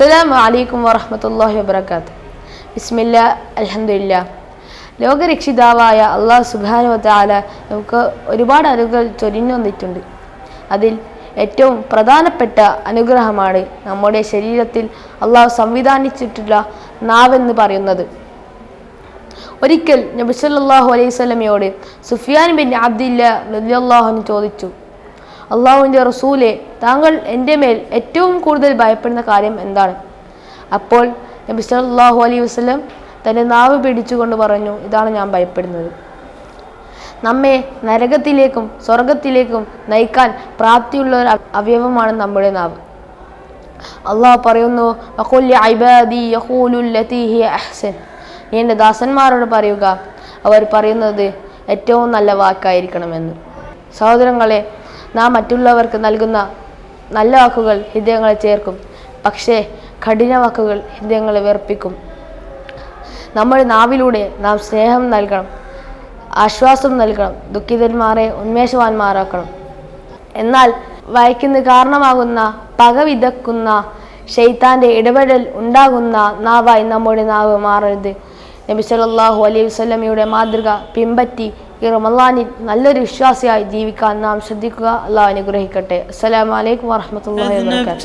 അസ്സലാമു അലൈക്കും വറഹ്മത്തുള്ളാഹി വബറകാതുഹു. ബിസ്മില്ലാ അൽഹംദുലില്ലാ. ലോകരക്ഷിതാവായ അള്ളാഹു സുബ്ഹാനഹു വ തആല നമുക്ക് ഒരുപാട് അനുഗ്രഹങ്ങൾ ചൊരിഞ്ഞു തന്നിട്ടുണ്ട്. അതിൽ ഏറ്റവും പ്രധാനപ്പെട്ട അനുഗ്രഹമാണ് നമ്മുടെ ശരീരത്തിൽ അള്ളാഹു സംവിധാനിച്ചിട്ടുള്ള നാവെന്ന് പറയുന്നത്. ഒരിക്കൽ നബി സല്ലല്ലാഹു അലൈഹി വസല്ലമയോട് സുഫിയാൻ ബിൻ അബ്ദില്ലാ റളിയല്ലാഹു അൻഹു ചോദിച്ചു, അള്ളാഹുവിൻ്റെ റസൂലെ, താങ്കൾ എൻ്റെ മേൽ ഏറ്റവും കൂടുതൽ ഭയപ്പെടുന്ന കാര്യം എന്താണ്? അപ്പോൾ നബി സല്ലല്ലാഹു അലൈഹി വസല്ലം തൻ്റെ നാവ് പിടിച്ചുകൊണ്ട് പറഞ്ഞു, ഇതാണ് ഞാൻ ഭയപ്പെടുന്നത്. നമ്മെ നരകത്തിലേക്കും സ്വർഗത്തിലേക്കും നയിക്കാൻ പ്രാപ്തിയുള്ള ഒരു അവയവമാണ് നമ്മുടെ നാവ്. അള്ളാഹു പറയുന്നു, വഖുൽ യാ ഇബാദി യഖൂലു ലതി ഹിയ അഹ്സൻ. നീ എൻ്റെ ദാസന്മാരോട് പറയുക, അവർ പറയുന്നത് ഏറ്റവും നല്ല വാക്കായിരിക്കണമെന്ന്. സഹോദരങ്ങളെ, നാം മറ്റുള്ളവർക്ക് നൽകുന്ന നല്ല വാക്കുകൾ ഹൃദയങ്ങളെ ചേർക്കും, പക്ഷേ കഠിന വാക്കുകൾ ഹൃദയങ്ങളെ വെറുപ്പിക്കും. നമ്മുടെ നാവിലൂടെ നാം സ്നേഹം നൽകണം, ആശ്വാസം നൽകണം, ദുഃഖിതന്മാരെ ഉന്മേഷവാന്മാരാക്കണം. എന്നാൽ വഴക്കിന് കാരണമാകുന്ന, പക വിതക്കുന്ന ശൈത്താൻ്റെ ഇടപെടൽ ഉണ്ടാകുന്ന നാവായി നമ്മുടെ നാവ് മാറരുത്. നബി സല്ലല്ലാഹു അലൈഹി വസല്ലമയുടെ മാതൃക പിൻപറ്റി ഈ റമളാനിൽ നല്ലൊരു വിശ്വാസിയായി ജീവിക്കാൻ നാം ശ്രദ്ധിക്കുക. അല്ലാഹു അനുഗ്രഹിക്കട്ടെ. അസ്സലാമു അലൈക്കും വറഹ്മത്തുള്ളാഹി വബറകാതുഹു.